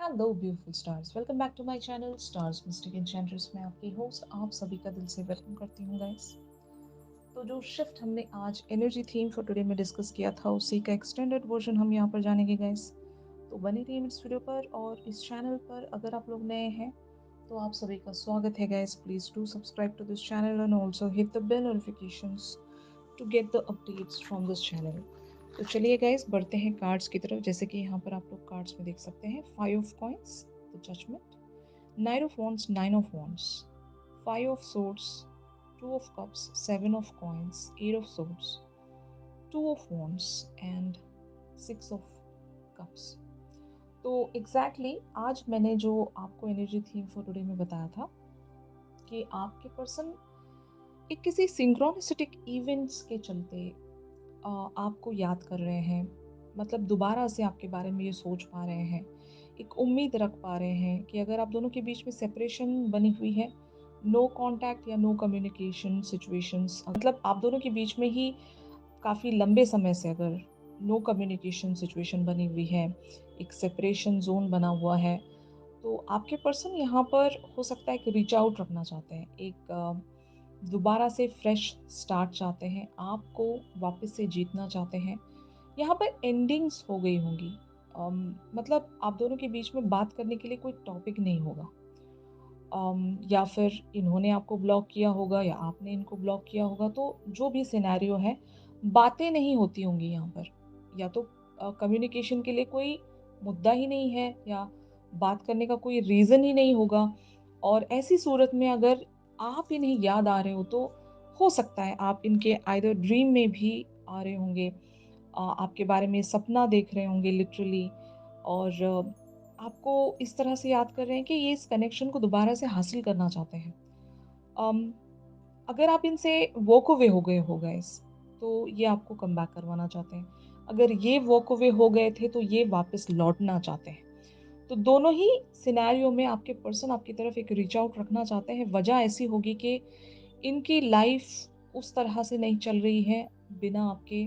Hello beautiful stars, welcome back to my channel stars mystic enchantress में आपकी host आप सभी का दिल से वेलकम करती हूँ गाइस। तो जो शिफ्ट हमने आज एनर्जी थीम फॉर टुडे में डिस्कस किया था उसी का एक्सटेंडेड वर्जन हम यहाँ पर जानेंगे गाइस। तो बने रहिए इस वीडियो पर और इस चैनल पर अगर आप लोग नए हैं तो आप सभी का स्वागत है guys. Please do subscribe to this channel and also hit the bell notifications to get the updates from this channel. तो चलिए गाइस बढ़ते हैं कार्ड्स की तरफ। जैसे कि यहाँ पर आप लोग कार्ड्स में देख सकते हैं 5 of coins, the judgement, Knight of Wands, 9 of Wands, 5 of Swords, 2 of Cups, 7 of Coins, 8 of Swords, 2 of Wands and 6 of Cups। तो आज मैंने जो आपको एनर्जी थीम फॉर टुडे में बताया था कि आपके पर्सन एक किसी सिंक्रोनिसिटिक इवेंट्स के चलते आपको याद कर रहे हैं। मतलब दोबारा से आपके बारे में ये सोच पा रहे हैं, एक उम्मीद रख पा रहे हैं कि अगर आप दोनों के बीच में सेपरेशन बनी हुई है, नो कांटेक्ट या नो कम्युनिकेशन सिचुएशंस, मतलब आप दोनों के बीच में ही काफ़ी लंबे समय से अगर नो कम्युनिकेशन सिचुएशन बनी हुई है, एक सेपरेशन जोन बना हुआ है, तो आपके पर्सन यहाँ पर हो सकता है कि रीच आउट रखना चाहते हैं, एक दोबारा से फ्रेश स्टार्ट चाहते हैं, आपको वापस से जीतना चाहते हैं। यहाँ पर एंडिंग्स हो गई होंगी। मतलब आप दोनों के बीच में बात करने के लिए कोई टॉपिक नहीं होगा। या फिर इन्होंने आपको ब्लॉक किया होगा या आपने इनको ब्लॉक किया होगा। तो जो भी सिनेरियो है, बातें नहीं होती होंगी यहाँ पर, या तो कम्युनिकेशन के लिए कोई मुद्दा ही नहीं है या बात करने का कोई रीज़न ही नहीं होगा। और ऐसी सूरत में अगर आप इन्हें याद आ रहे हो तो हो सकता है आप इनके आइदर ड्रीम में भी आ रहे होंगे, आपके बारे में सपना देख रहे होंगे लिटरली, और आपको इस तरह से याद कर रहे हैं कि ये इस कनेक्शन को दोबारा से हासिल करना चाहते हैं। अम, अगर आप इनसे वॉक अवे हो गए हो गाइस, तो ये आपको कम बैक करवाना चाहते हैं। अगर ये वॉक अवे हो गए थे तो ये वापस लौटना चाहते हैं। तो दोनों ही सिनेरियो में आपके पर्सन आपकी तरफ एक रीच आउट रखना चाहते हैं। वजह ऐसी होगी कि इनकी लाइफ उस तरह से नहीं चल रही है बिना आपके।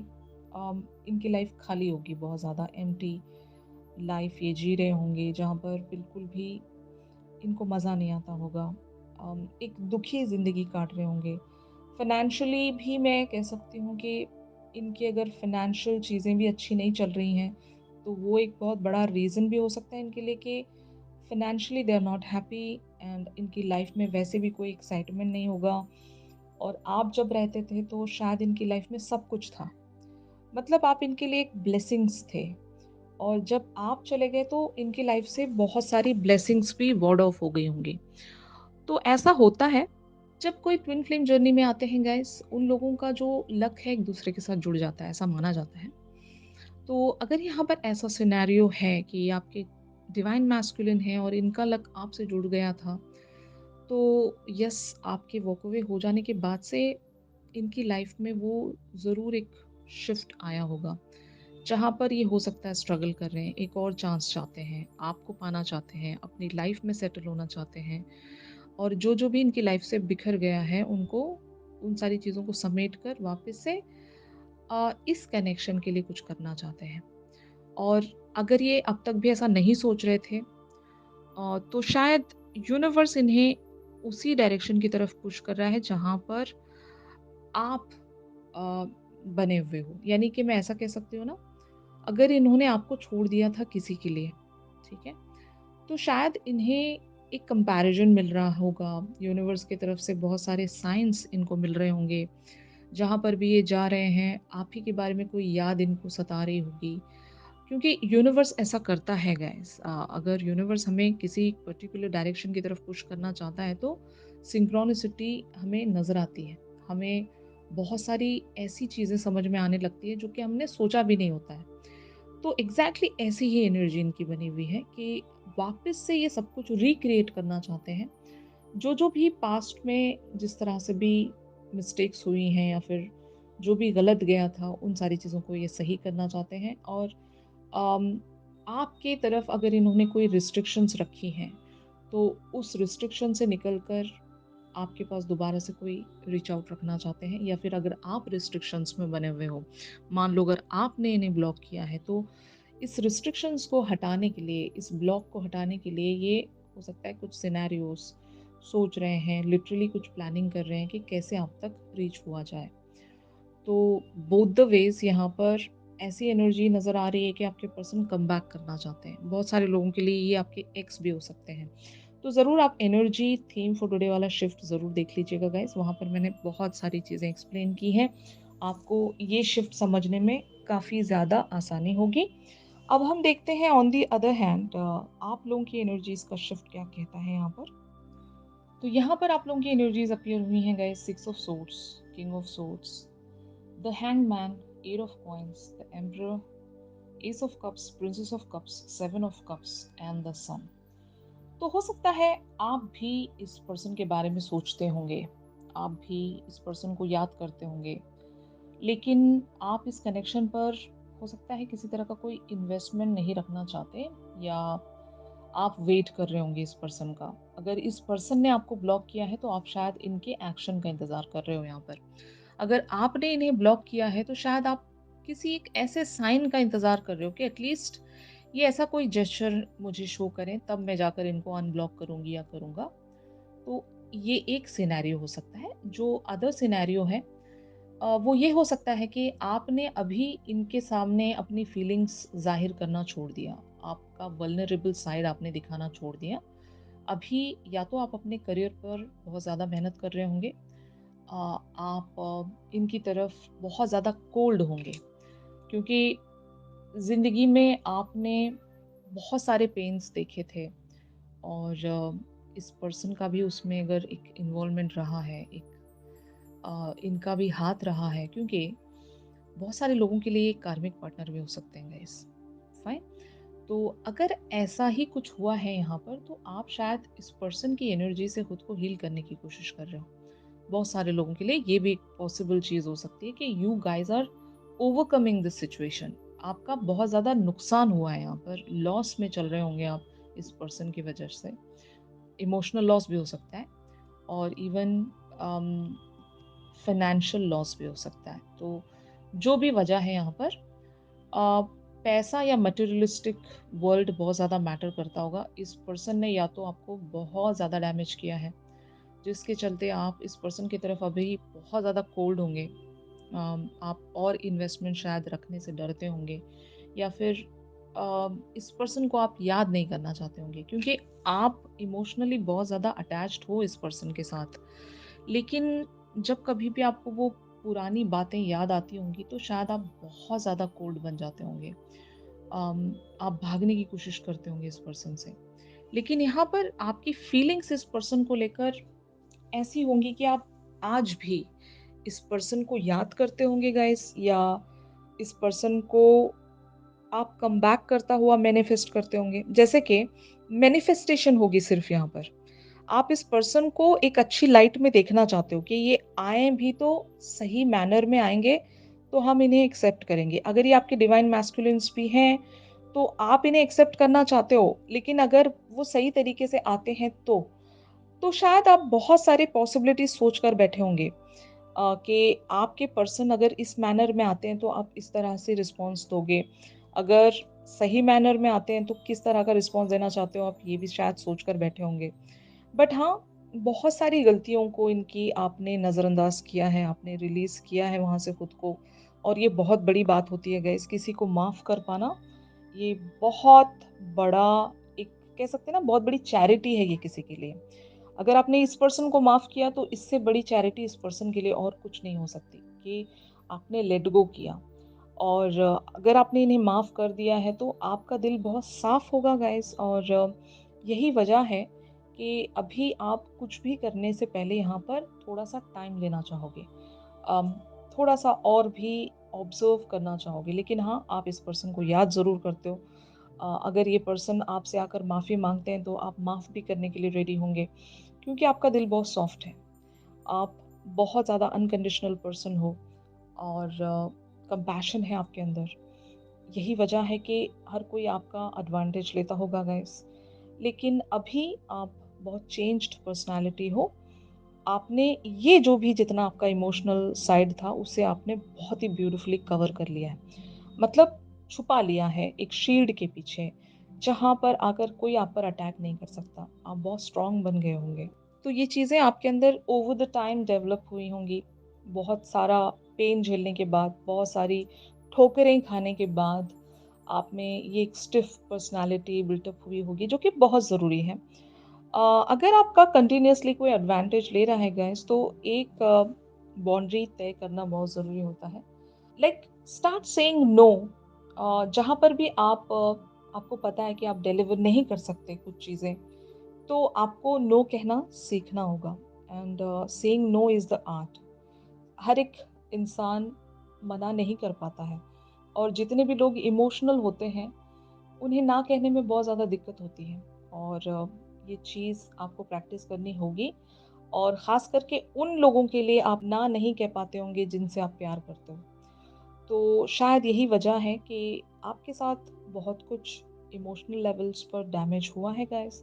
इनकी लाइफ खाली होगी, बहुत ज़्यादा एम्प्टी लाइफ ये जी रहे होंगे जहाँ पर बिल्कुल भी इनको मज़ा नहीं आता होगा। एक दुखी ज़िंदगी काट रहे होंगे। फ़ाइनेंशियली भी मैं कह सकती हूँ कि इनकी अगर फ़ाइनेंशियल चीज़ें भी अच्छी नहीं चल रही हैं, तो वो एक बहुत बड़ा रीज़न भी हो सकता है इनके लिए कि financially they are not happy and इनकी लाइफ़ में वैसे भी कोई एक्साइटमेंट नहीं होगा। और आप जब रहते थे तो शायद इनकी लाइफ़ में सब कुछ था। मतलब आप इनके लिए एक ब्लेसिंग्स थे। और जब आप चले गए तो इनकी लाइफ से बहुत सारी ब्लेसिंग्स भी वॉर्ड ऑफ हो गई होंगी। तो ऐसा होता है जब कोई ट्विन फ्लेम जर्नी में आते हैं गाइस, उन लोगों का जो लक है एक दूसरे के साथ जुड़ जाता है, ऐसा माना जाता है। तो अगर यहाँ पर ऐसा सिनेरियो है कि आपके डिवाइन मैस्कुलिन है और इनका लक आपसे जुड़ गया था, तो यस, आपके वॉक अवे हो जाने के बाद से इनकी लाइफ में वो ज़रूर एक शिफ्ट आया होगा, जहाँ पर ये हो सकता है स्ट्रगल कर रहे हैं, एक और चांस चाहते हैं, आपको पाना चाहते हैं, अपनी लाइफ में सेटल होना चाहते हैं। और जो भी इनकी लाइफ से बिखर गया है, उनको उन सारी चीज़ों को समेट कर वापस से इस कनेक्शन के लिए कुछ करना चाहते हैं। और अगर ये अब तक भी ऐसा नहीं सोच रहे थे, तो शायद यूनिवर्स इन्हें उसी डायरेक्शन की तरफ पुश कर रहा है जहाँ पर आप अ, बने हुए हो। यानी कि मैं ऐसा कह सकती हूँ ना, अगर इन्होंने आपको छोड़ दिया था किसी के लिए, ठीक है? तो शायद इन्हें एक कंपैरिज़न मिल रहा होगा, यूनिवर्स की तरफ से बहुत सारे साइन्स इनको मिल रहे होंगे। जहाँ पर भी ये जा रहे हैं, आप ही के बारे में कोई याद इनको सता रही होगी। क्योंकि यूनिवर्स ऐसा करता है गाइस। अगर यूनिवर्स हमें किसी पर्टिकुलर डायरेक्शन की तरफ पुश करना चाहता है तो सिंक्रोनिसिटी हमें नज़र आती है। हमें बहुत सारी ऐसी चीज़ें समझ में आने लगती है जो कि हमने सोचा भी नहीं होता है। तो एग्ज़ैक्टली ऐसी ही एनर्जी इनकी बनी हुई है कि वापस से ये सब कुछ रिक्रिएट करना चाहते हैं। जो भी पास्ट में जिस तरह से भी मिस्टेक्स हुई हैं या फिर जो भी गलत गया था, उन सारी चीज़ों को ये सही करना चाहते हैं। और अम, आपके तरफ अगर इन्होंने कोई रिस्ट्रिक्शंस रखी हैं, तो उस रिस्ट्रिक्शन से निकल कर आपके पास दोबारा से कोई रीच आउट रखना चाहते हैं। या फिर अगर आप रिस्ट्रिक्शंस में बने हुए हो, मान लो अगर आपने इन्हें ब्लॉक किया है, तो इस रिस्ट्रिक्शंस को हटाने के लिए, इस ब्लॉक को हटाने के लिए ये हो सकता है कुछ सिनेरियोज़ सोच रहे हैं, लिटरली कुछ प्लानिंग कर रहे हैं कि कैसे आप तक रीच हुआ जाए। तो बोथ द वेज़ यहाँ पर ऐसी एनर्जी नज़र आ रही है कि आपके पर्सन कमबैक करना चाहते हैं। बहुत सारे लोगों के लिए ये आपके एक्स भी हो सकते हैं। तो ज़रूर आप एनर्जी थीम फॉर टुडे वाला शिफ्ट ज़रूर देख लीजिएगा गाइज़, वहाँ पर मैंने बहुत सारी चीज़ें एक्सप्लेन की हैं। आपको ये शिफ्ट समझने में काफ़ी ज़्यादा आसानी होगी। अब हम देखते हैं ऑन द अदर हैंड आप लोगों की एनर्जीज़ का शिफ्ट क्या कहता है यहाँ पर। तो यहाँ पर आप लोगों की एनर्जीज़ अपीयर हुई हैं guys, 6 of swords, king of swords, the hangman, 8 of coins, the emperor, ace of cups, princess of cups, 7 of cups and the sun. तो हो सकता है आप भी इस पर्सन के बारे में सोचते होंगे, आप भी इस पर्सन को याद करते होंगे, लेकिन आप इस कनेक्शन पर हो सकता है किसी तरह का कोई इन्वेस्टमेंट नहीं रखना चाहते, या आप वेट कर रहे होंगे इस पर्सन का। अगर इस पर्सन ने आपको ब्लॉक किया है तो आप शायद इनके एक्शन का इंतज़ार कर रहे हो यहाँ पर। अगर आपने इन्हें ब्लॉक किया है तो शायद आप किसी एक ऐसे साइन का इंतज़ार कर रहे हो कि एटलीस्ट ये ऐसा कोई जेस्चर मुझे शो करें, तब मैं जाकर इनको अनब्लॉक करूँगी या करूँगा। तो ये एक सिनेरियो हो सकता है। जो अदर सिनेरियो है वो ये हो सकता है कि आपने अभी इनके सामने अपनी फीलिंग्स ज़ाहिर करना छोड़ दिया। आपका वल्नरेबल साइड आपने दिखाना छोड़ दिया। अभी या तो आप अपने करियर पर बहुत ज़्यादा मेहनत कर रहे होंगे, आप इनकी तरफ बहुत ज़्यादा कोल्ड होंगे, क्योंकि ज़िंदगी में आपने बहुत सारे पेन्स देखे थे, और इस पर्सन का भी उसमें अगर एक इन्वॉल्वमेंट रहा है, एक इनका भी हाथ रहा है, क्योंकि बहुत सारे लोगों के लिए एक कार्मिक पार्टनर भी हो सकते हैं गाइस। फाइन। तो अगर ऐसा ही कुछ हुआ है यहाँ पर, तो आप शायद इस पर्सन की एनर्जी से खुद को हील करने की कोशिश कर रहे हो। बहुत सारे लोगों के लिए ये भी एक पॉसिबल चीज़ हो सकती है कि you guys are overcoming this situation. आपका बहुत ज़्यादा नुकसान हुआ है यहाँ पर, लॉस में चल रहे होंगे आप इस पर्सन की वजह से। इमोशनल लॉस भी हो सकता है, और इवन फाइनेंशियल लॉस भी हो सकता है। तो जो भी वजह है यहाँ पर, अ, पैसा या मटेरियलिस्टिक वर्ल्ड बहुत ज़्यादा मैटर करता होगा। इस पर्सन ने या तो आपको बहुत ज़्यादा डैमेज किया है, जिसके चलते आप इस पर्सन की तरफ अभी बहुत ज़्यादा कोल्ड होंगे। आप और इन्वेस्टमेंट शायद रखने से डरते होंगे, या फिर इस पर्सन को आप याद नहीं करना चाहते होंगे, क्योंकि आप इमोशनली बहुत ज़्यादा अटैच्ड हो इस पर्सन के साथ। लेकिन जब कभी भी आपको वो पुरानी बातें याद आती होंगी, तो शायद आप बहुत ज़्यादा कोल्ड बन जाते होंगे। आप भागने की कोशिश करते होंगे इस पर्सन से। लेकिन यहाँ पर आपकी फीलिंग्स इस पर्सन को लेकर ऐसी होंगी कि आप आज भी इस पर्सन को याद करते होंगे गाइस, या इस पर्सन को आप कमबैक करता हुआ मैनिफेस्ट करते होंगे। जैसे कि मैनिफेस्टेशन होगी सिर्फ़ यहाँ पर। आप इस पर्सन को एक अच्छी लाइट में देखना चाहते हो कि ये आएँ भी तो सही मैनर में आएँगे, तो हम इन्हें एक्सेप्ट करेंगे। अगर ये आपके डिवाइन मैस्कुलिन्स भी हैं, तो आप इन्हें एक्सेप्ट करना चाहते हो, लेकिन अगर वो सही तरीके से आते हैं तो शायद आप बहुत सारे पॉसिबिलिटीज़ सोच कर बैठे होंगे, कि आपके पर्सन अगर इस मैनर में आते हैं तो आप इस तरह से रिस्पॉन्स दोगे। अगर सही मैनर में आते हैं तो किस तरह का रिस्पॉन्स देना चाहते हो, आप ये भी शायद सोच कर बैठे होंगे। बट हाँ, बहुत सारी गलतियों को इनकी आपने नज़रअंदाज किया है, आपने रिलीज़ किया है वहाँ से खुद को, और ये बहुत बड़ी बात होती है गाइज़, किसी को माफ़ कर पाना, ये बहुत बड़ा, एक कह सकते हैं ना, बहुत बड़ी चैरिटी है ये किसी के लिए। अगर आपने इस पर्सन को माफ़ किया तो इससे बड़ी चैरिटी इस पर्सन के लिए और कुछ नहीं हो सकती, कि आपने लेट गो किया। और अगर आपने इन्हें माफ़ कर दिया है तो आपका दिल बहुत साफ़ होगा गाइज़, और यही वजह है कि अभी आप कुछ भी करने से पहले यहाँ पर थोड़ा-सा टाइम लेना चाहोगे। अम, थोड़ा-सा और भी ऑब्ज़र्व करना चाहोगे। लेकिन हाँ, आप इस पर्सन को याद ज़रूर करते हो। अगर ये पर्सन आपसे आकर माफ़ी माँगते हैं तो आप माफ़ भी करने के लिए रेडी होंगे, क्योंकि आपका दिल बहुत सॉफ्ट है। आप बहुत ज़्यादा अनकंडीशनल पर्सन हो, और कंपैशन है आपके अंदर। यही वजह है कि हर कोई आपका एडवांटेज लेता होगा गाइस। लेकिन अभी आप बहुत चेंज्ड पर्सनैलिटी हो। आपने ये जो भी जितना आपका इमोशनल साइड था, उसे आपने बहुत ही ब्यूटीफुली कवर कर लिया है। मतलब छुपा लिया है एक शील्ड के पीछे, जहाँ पर आकर कोई आप पर अटैक नहीं कर सकता। आप बहुत स्ट्रॉन्ग बन गए होंगे। तो ये चीज़ें आपके अंदर ओवर द टाइम डेवलप हुई होंगी। बहुत सारा पेन झेलने के बाद, बहुत सारी ठोकरें खाने के बाद, आप में ये एक स्टिफ पर्सनैलिटी बिल्टअप हुई होगी, जो कि बहुत ज़रूरी है। अगर आपका कंटिन्यूअसली कोई एडवांटेज ले रहा है गाइस, तो एक बाउंड्री तय करना बहुत ज़रूरी होता है। Like start saying no. जहाँ पर भी आपको पता है कि आप डिलीवर नहीं कर सकते कुछ चीज़ें, तो आपको नो कहना सीखना होगा। And saying no is the art. हर एक इंसान मना नहीं कर पाता है, और जितने भी लोग इमोशनल होते हैं, उन्हें ना कहने में बहुत ज़्यादा दिक्कत होती है। और ये चीज़ आपको प्रैक्टिस करनी होगी, और ख़ास करके उन लोगों के लिए आप ना नहीं कह पाते होंगे जिनसे आप प्यार करते हो। तो शायद यही वजह है कि आपके साथ बहुत कुछ इमोशनल लेवल्स पर डैमेज हुआ है गाइस,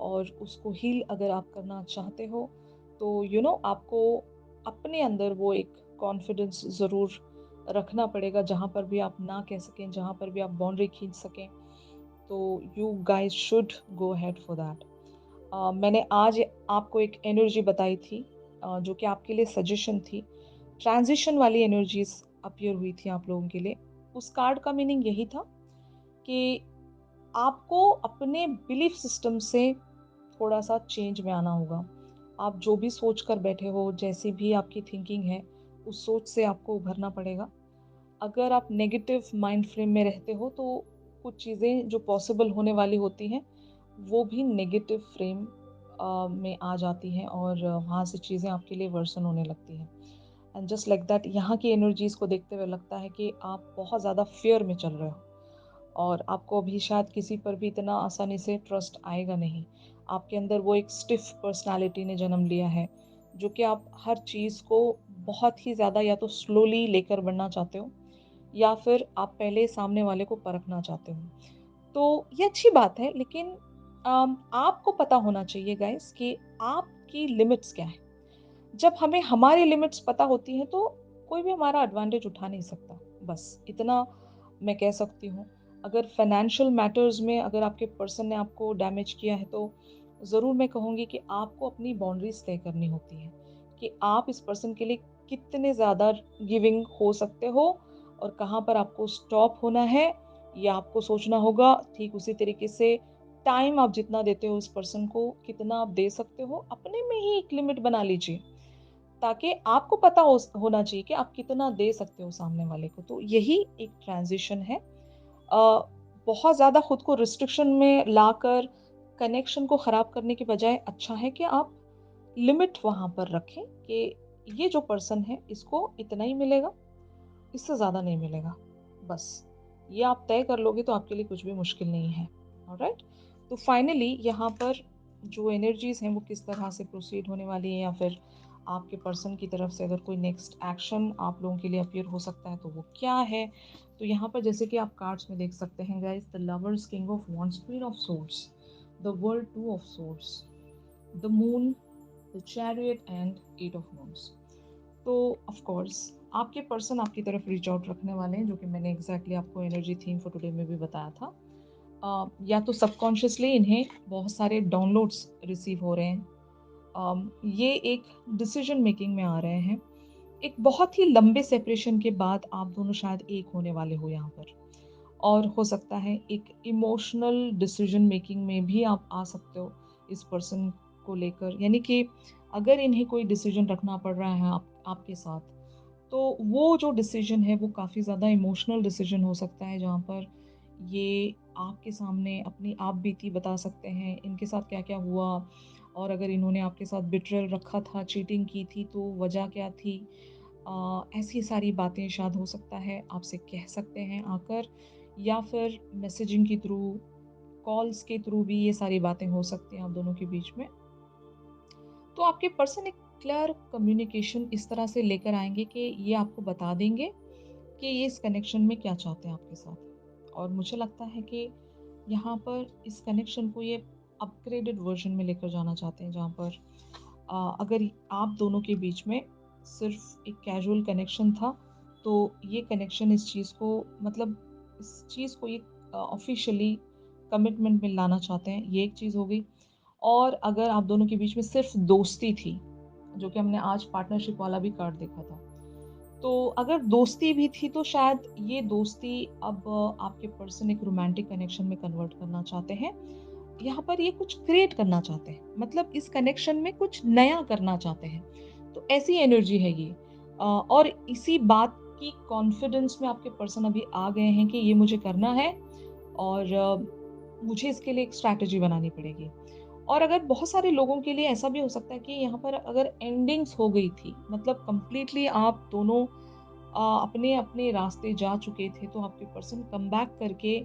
और उसको हील अगर आप करना चाहते हो, तो आपको अपने अंदर वो एक कॉन्फिडेंस ज़रूर रखना पड़ेगा, जहाँ पर भी आप ना कह सकें, जहाँ पर भी आप बाउंड्री खींच सकें। तो you guys should go ahead for that. मैंने आज आपको एक एनर्जी बताई थी, जो कि आपके लिए सजेशन थी। ट्रांज़िशन वाली एनर्जीज़ अपीयर हुई थी आप लोगों के लिए। उस कार्ड का मीनिंग यही था कि आपको अपने बिलीफ सिस्टम से थोड़ा-सा चेंज में आना होगा। आप जो भी सोच कर बैठे हो, जैसी भी आपकी थिंकिंग है, उस सोच से आपको उभरना पड़ेगा। अगर आप नेगेटिव माइंड फ्रेम में रहते हो, तो कुछ चीज़ें जो पॉसिबल होने वाली होती हैं, वो भी नेगेटिव फ्रेम में आ जाती हैं, और वहाँ से चीज़ें आपके लिए वर्सन होने लगती हैं। एंड जस्ट लाइक दैट, यहाँ की एनर्जीज़ को देखते हुए लगता है कि आप बहुत ज़्यादा फ़ियर में चल रहे हो, और आपको अभी शायद किसी पर भी इतना आसानी से ट्रस्ट आएगा नहीं। आपके अंदर वो एक स्टिफ पर्सनैलिटी ने जन्म लिया है, जो कि आप हर चीज़ को बहुत ही ज़्यादा या तो स्लोली लेकर बढ़ना चाहते हो, या फिर आप पहले सामने वाले को परखना चाहते हो। तो ये अच्छी बात है, लेकिन आपको पता होना चाहिए गाइस कि आपकी लिमिट्स क्या है। जब हमें हमारी लिमिट्स पता होती हैं, तो कोई भी हमारा एडवांटेज उठा नहीं सकता। बस इतना मैं कह सकती हूँ। अगर फाइनेंशियल मैटर्स में अगर आपके पर्सन ने आपको डैमेज किया है, तो ज़रूर मैं कहूँगी कि आपको अपनी बाउंड्रीज़ तय करनी होती हैं कि आप इस पर्सन के लिए कितने ज़्यादा गिविंग हो सकते हो, और कहाँ पर आपको स्टॉप होना है। या आपको सोचना होगा ठीक उसी तरीके से, टाइम आप जितना देते हो उस पर्सन को, कितना आप दे सकते हो, अपने में ही एक लिमिट बना लीजिए, ताकि आपको पता होना चाहिए कि आप कितना दे सकते हो सामने वाले को। तो यही एक ट्रांज़िशन है। बहुत ज़्यादा खुद को रिस्ट्रिक्शन में लाकर कनेक्शन को ख़राब करने के बजाय अच्छा है कि आप लिमिट वहाँ पर रखें कि ये जो पर्सन है, इसको इतना ही मिलेगा, इससे ज़्यादा नहीं मिलेगा। बस ये आप तय कर लोगे, तो आपके लिए कुछ भी मुश्किल नहीं है। ऑलराइट? तो फाइनली यहाँ पर जो एनर्जीज़ हैं, वो किस तरह से प्रोसीड होने वाली है, या फिर आपके पर्सन की तरफ से अगर कोई नेक्स्ट एक्शन आप लोगों के लिए अपीयर हो सकता है, तो वो क्या है? तो यहाँ पर जैसे कि आप कार्ड्स में देख सकते हैं guys, the lovers, king of wands, queen of swords, the world, two of swords, the moon, the chariot and eight of wands। तो ऑफ कोर्स आपके पर्सन आपकी तरफ रीच आउट रखने वाले हैं, जो कि मैंने एग्जैक्टली आपको एनर्जी थीम फॉर टुडे में भी बताया था। या तो सबकॉन्शियसली इन्हें बहुत सारे डाउनलोड्स रिसीव हो रहे हैं। ये एक डिसीजन मेकिंग में आ रहे हैं। एक बहुत ही लंबे सेपरेशन के बाद आप दोनों शायद एक होने वाले हो यहाँ पर, और हो सकता है एक इमोशनल डिसीजन मेकिंग में भी आप आ सकते हो इस पर्सन को लेकर। यानी कि अगर इन्हें कोई डिसीजन रखना पड़ रहा है आपके साथ, तो वो जो डिसीजन है, वो काफ़ी ज़्यादा इमोशनल डिसीजन हो सकता है, जहाँ पर ये आपके सामने अपनी आप बीती बता सकते हैं, इनके साथ क्या-क्या हुआ, और अगर इन्होंने आपके साथ बिट्रेयल रखा था, चीटिंग की थी, तो वजह क्या थी। ऐसी सारी बातें शायद हो सकता है आपसे कह सकते हैं आकर, या फिर मैसेजिंग के थ्रू, कॉल्स के थ्रू भी ये सारी बातें हो सकती हैं आप दोनों के बीच में। तो आपके पर्सन एक क्लियर कम्युनिकेशन इस तरह से लेकर आएँगे कि ये आपको बता देंगे कि ये इस कनेक्शन में क्या चाहते हैं आपके साथ। और मुझे लगता है कि यहाँ पर इस कनेक्शन को ये अपग्रेडेड वर्ज़न में लेकर जाना चाहते हैं, जहाँ पर अगर आप दोनों के बीच में सिर्फ़ एक कैजुअल कनेक्शन था, तो ये कनेक्शन इस चीज़ को मतलब इस चीज़ को ये ऑफ़िशियली कमिटमेंट में लाना चाहते हैं, ये एक चीज़ हो गई। और अगर आप दोनों के बीच में सिर्फ़ दोस्ती थी, जो कि हमने आज पार्टनरशिप वाला भी कार्ड देखा था। तो अगर दोस्ती भी थी तो शायद ये दोस्ती अब आपके पर्सन एक रोमांटिक कनेक्शन में कन्वर्ट करना चाहते हैं। यहाँ पर ये कुछ क्रिएट करना चाहते हैं, मतलब इस कनेक्शन में कुछ नया करना चाहते हैं। तो ऐसी एनर्जी है ये। और इसी बात की कॉन्फिडेंस में आपके पर्सन अभी आ गए हैं कि ये मुझे करना है और मुझे इसके लिए एक स्ट्रैटेजी बनानी पड़ेगी। और अगर बहुत सारे लोगों के लिए ऐसा भी हो सकता है कि यहाँ पर अगर एंडिंग्स हो गई थी, मतलब कंप्लीटली आप दोनों अपने-अपने रास्ते जा चुके थे, तो आपके पर्सन कम बैक करके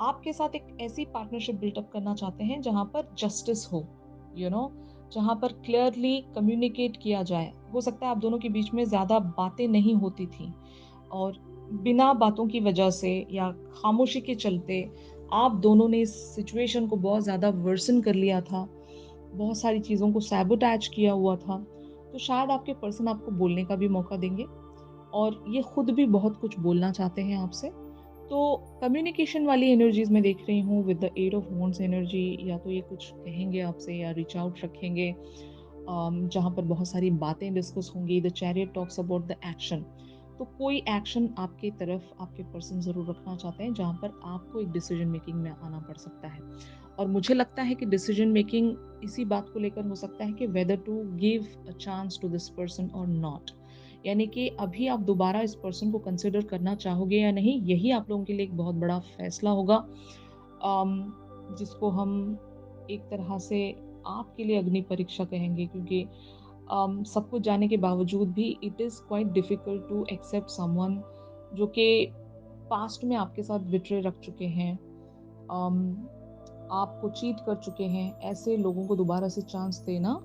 आपके साथ एक ऐसी पार्टनरशिप बिल्टअप करना चाहते हैं जहाँ पर जस्टिस हो, यू नो जहाँ पर क्लियरली कम्युनिकेट किया जाए। हो सकता है आप दोनों के बीच में ज़्यादा बातें नहीं होती थी और बिना बातों की वजह से या खामोशी के चलते आप दोनों ने इस सिचुएशन को बहुत ज़्यादा वर्सन कर लिया था। बहुत सारी चीज़ों को सैबोटैज किया हुआ था। तो शायद आपके पर्सन आपको बोलने का भी मौका देंगे और ये खुद भी बहुत कुछ बोलना चाहते हैं आपसे। तो कम्युनिकेशन वाली एनर्जीज़ मैं देख रही हूँ with the 8 of wands energy, या तो ये कुछ कहेंगे आपसे या रीच आउट रखेंगे, जहाँ पर बहुत सारी बातें डिस्कस होंगी। The chariot talks about the action. तो कोई एक्शन आपकी तरफ आपके पर्सन ज़रूर रखना चाहते हैं, जहाँ पर आपको एक डिसीजन मेकिंग में आना पड़ सकता है। और मुझे लगता है कि डिसीजन मेकिंग इसी बात को लेकर हो सकता है कि whether to give a chance to this person और नॉट। यानी कि अभी आप दोबारा इस पर्सन को कंसिडर करना चाहोगे या नहीं, यही आप लोगों के लिए एक बहुत बड़ा फैसला होगा। जिसको हम एक तरह से आपके लिए अग्नि परीक्षा कहेंगे, क्योंकि सब कुछ जानने के बावजूद भी it is quite difficult to accept someone जो कि पास्ट में आपके साथ बिट्रे रख चुके हैं, अम, आपको चीट कर चुके हैं। ऐसे लोगों को दोबारा से चांस देना,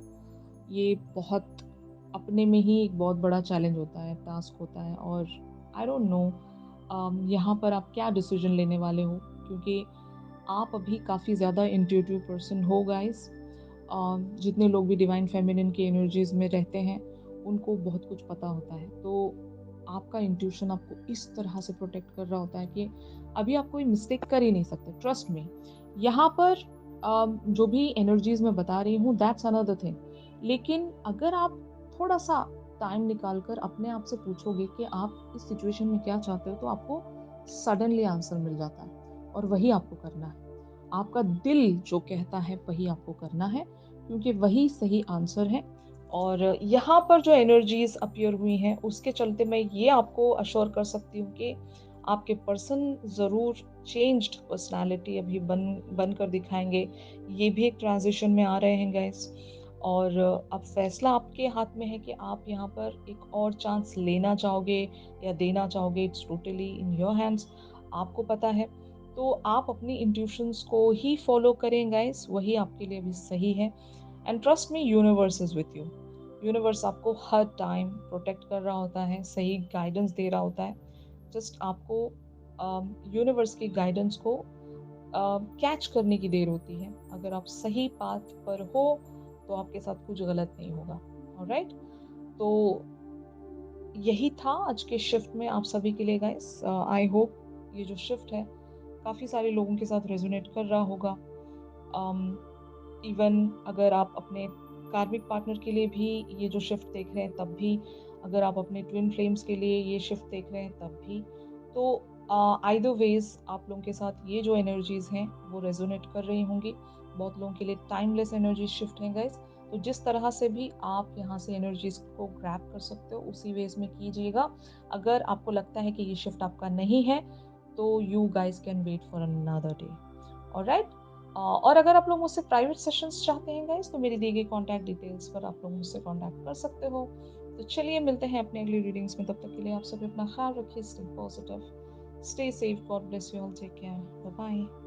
ये बहुत अपने में ही एक बहुत बड़ा चैलेंज होता है, टास्क होता है। और आई डोंट नो यहाँ पर आप क्या डिसीजन लेने वाले हो, क्योंकि आप अभी काफ़ी ज़्यादा इंट्यूटिव पर्सन हो गाइस। जितने लोग भी डिवाइन फेमिनिन की एनर्जीज में रहते हैं, उनको बहुत कुछ पता होता है। तो आपका इंट्यूशन आपको इस तरह से प्रोटेक्ट कर रहा होता है कि अभी आप कोई मिस्टेक कर ही नहीं सकते, ट्रस्ट मी। यहाँ पर जो भी एनर्जीज मैं बता रही हूँ, दैट्स अनदर थिंग। लेकिन अगर आप थोड़ा सा टाइम निकाल कर अपने आप से पूछोगे कि आप इस सिचुएशन में क्या चाहते हो, तो आपको सडनली आंसर मिल जाता है और वही आपको करना है। आपका दिल जो कहता है वही आपको करना है, क्योंकि वही सही आंसर है। और यहाँ पर जो एनर्जीज अपीयर हुई हैं, उसके चलते मैं ये आपको अश्योर कर सकती हूँ कि आपके पर्सन ज़रूर चेंज्ड पर्सनालिटी अभी बन कर दिखाएंगे। ये भी एक ट्रांजिशन में आ रहे हैं गाइस। और अब फैसला आपके हाथ में है कि आप यहाँ पर एक और चांस लेना चाहोगे या देना चाहोगे। It's totally in your hands. आपको पता है। तो आप अपनी इंट्यूशंस को ही फॉलो करें गाइस, वही आपके लिए भी सही है। And trust me, universe is with you. Universe आपको हर टाइम प्रोटेक्ट कर रहा होता है, सही गाइडेंस दे रहा होता है। जस्ट आपको यूनिवर्स की गाइडेंस को कैच करने की देर होती है। अगर आप सही पाथ पर हो तो आपके साथ कुछ गलत नहीं होगा। ऑलराइट। तो यही था आज के शिफ्ट में आप सभी के लिए गाइस। आई होप ये जो शिफ्ट है काफ़ी सारे लोगों के साथ रेजोनेट कर रहा होगा। इवन अगर आप अपने कार्मिक पार्टनर के लिए भी ये जो शिफ्ट देख रहे हैं तब भी, अगर आप अपने ट्विन फ्लेम्स के लिए ये शिफ्ट देख रहे हैं तब भी, तो आइदर वेज आप लोगों के साथ ये जो एनर्जीज हैं वो रेजोनेट कर रही होंगी। बहुत लोगों के लिए टाइमलेस एनर्जी शिफ्ट है गाइस। तो जिस तरह से भी आप यहाँ से एनर्जीज को ग्रैब कर सकते हो उसी वेज में कीजिएगा। अगर आपको लगता है कि ये शिफ्ट आपका नहीं है, तो you guys can wait for another day. Alright. और अगर आप लोग मुझसे प्राइवेट सेशंस चाहते हैं गाइस, तो मेरी दी गई कॉन्टैक्ट डिटेल्स पर आप लोग मुझसे कॉन्टैक्ट कर सकते हो। तो चलिए मिलते हैं अपने अगली रीडिंग्स में। तब तक के लिए आप सभी अपना ख्याल रखिए। Stay positive, stay safe, God bless you all, take care, bye bye.